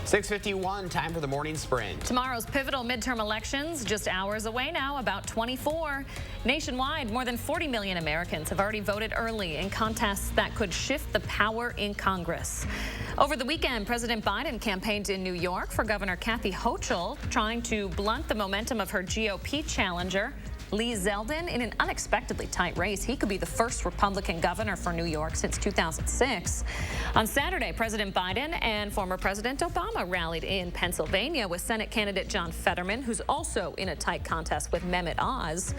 6:51, time for the morning sprint. Tomorrow's pivotal midterm elections just hours away now, about 24. Nationwide, more than 40 million Americans have already voted early in contests that could shift the power in Congress. Over the weekend, President Biden campaigned in New York for Governor Kathy Hochul, trying to blunt the momentum of her GOP challenger, Lee Zeldin, in an unexpectedly tight race. He could be the first Republican governor for New York since 2006. On Saturday, President Biden and former President Obama rallied in Pennsylvania with Senate candidate John Fetterman, who's also in a tight contest with Mehmet Oz.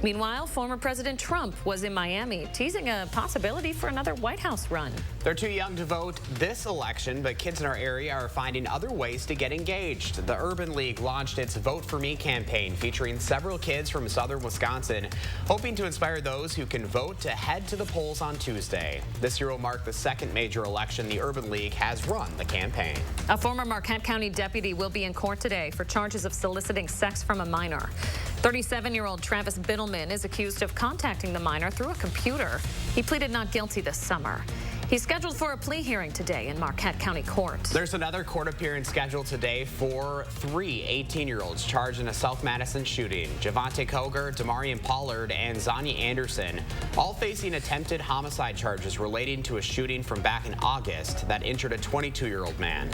Meanwhile, former President Trump was in Miami, teasing a possibility for another White House run. They're too young to vote this election, but kids in our area are finding other ways to get engaged. The Urban League launched its Vote For Me campaign, featuring several kids from southern Wisconsin, hoping to inspire those who can vote to head to the polls on Tuesday. This year will mark the second major election the Urban League has run the campaign. A former Marquette County deputy will be in court today for charges of soliciting sex from a minor. 37-year-old Travis Biddleman is accused of contacting the minor through a computer. He pleaded not guilty this summer. He's scheduled for a plea hearing today in Marquette County Court. There's another court appearance scheduled today for three 18-year-olds charged in a South Madison shooting. Javante Coger, Demarion Pollard, and Zanya Anderson, all facing attempted homicide charges relating to a shooting from back in August that injured a 22-year-old man.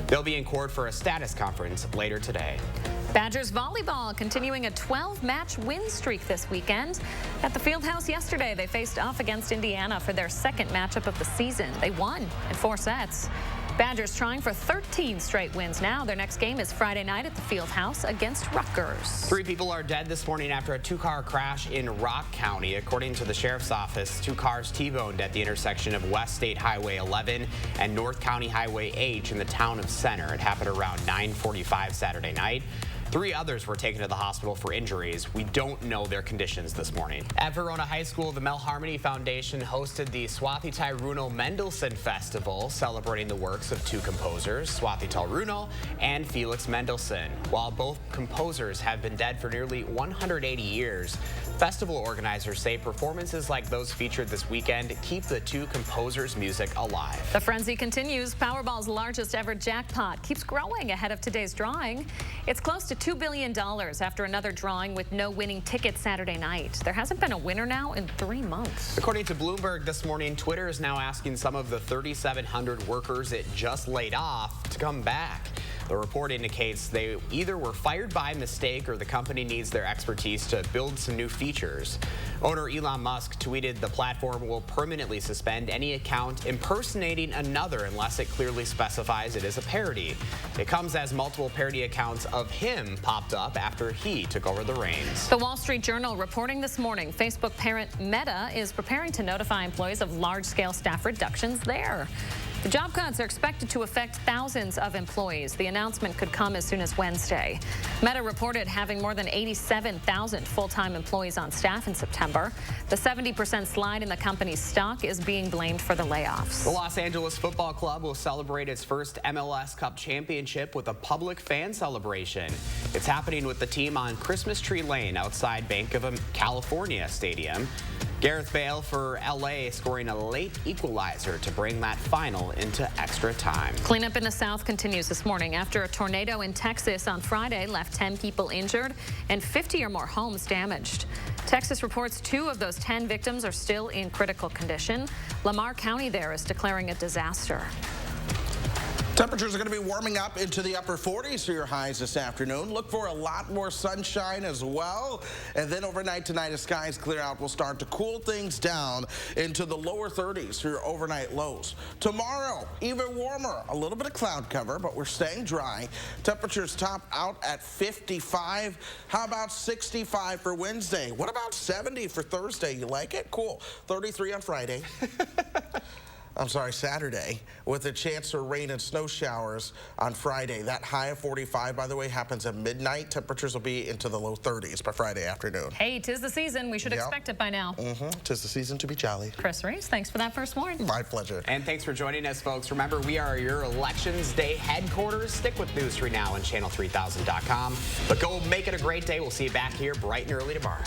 They'll be in court for a status conference later today. Badgers volleyball continuing a 12-match win streak this weekend. At the Fieldhouse yesterday, they faced off against Indiana for their second matchup of the season. They won in 4 sets. Badgers trying for 13 straight wins now. Their next game is Friday night at the Fieldhouse against Rutgers. 3 people are dead this morning after a 2-car crash in Rock County. According to the sheriff's office, 2 cars T-boned at the intersection of West State Highway 11 and North County Highway H in the town of Center. It happened around 9:45 Saturday night. 3 others were taken to the hospital for injuries. We don't know their conditions this morning. At Verona High School, the Mel Harmony Foundation hosted the Swathi Runo Mendelssohn Festival, celebrating the works of 2 composers, Swathi Runo and Felix Mendelssohn. While both composers have been dead for nearly 180 years, festival organizers say performances like those featured this weekend keep the 2 composers' music alive. The frenzy continues. Powerball's largest ever jackpot keeps growing ahead of today's drawing. It's close to $2 billion after another drawing with no winning ticket Saturday night. There hasn't been a winner now in 3 months. According to Bloomberg this morning, Twitter is now asking some of the 3,700 workers it just laid off to come back. The report indicates they either were fired by mistake or the company needs their expertise to build some new features. Owner Elon Musk tweeted the platform will permanently suspend any account impersonating another unless it clearly specifies it is a parody. It comes as multiple parody accounts of him popped up after he took over the reins. The Wall Street Journal reporting this morning, Facebook parent Meta is preparing to notify employees of large-scale staff reductions there. The job cuts are expected to affect thousands of employees. The announcement could come as soon as Wednesday. Meta reported having more than 87,000 full-time employees on staff in September. The 70% slide in the company's stock is being blamed for the layoffs. The Los Angeles Football Club will celebrate its first MLS Cup championship with a public fan celebration. It's happening with the team on Christmas Tree Lane outside Bank of California Stadium. Gareth Bale for LA scoring a late equalizer to bring that final into extra time. Cleanup in the South continues this morning after a tornado in Texas on Friday left 10 people injured and 50 or more homes damaged. Texas reports 2 of those 10 victims are still in critical condition. Lamar County there is declaring a disaster. Temperatures are going to be warming up into the upper 40s for your highs this afternoon. Look for a lot more sunshine as well. And then overnight tonight, as skies clear out, we'll start to cool things down into the lower 30s for your overnight lows. Tomorrow, even warmer. A little bit of cloud cover, but we're staying dry. Temperatures top out at 55. How about 65 for Wednesday? What about 70 for Thursday? You like it? Cool. 33 on Friday. Saturday, with a chance for rain and snow showers on Friday. That high of 45, by the way, happens at midnight. Temperatures will be into the low 30s by Friday afternoon. Hey, 'tis the season. We should expect it by now. 'Tis the season to be jolly. Chris Reese, thanks for that first warn. My pleasure. And thanks for joining us, folks. Remember, we are your Elections Day headquarters. Stick with News 3 Now and Channel3000.com. But go make it a great day. We'll see you back here bright and early tomorrow.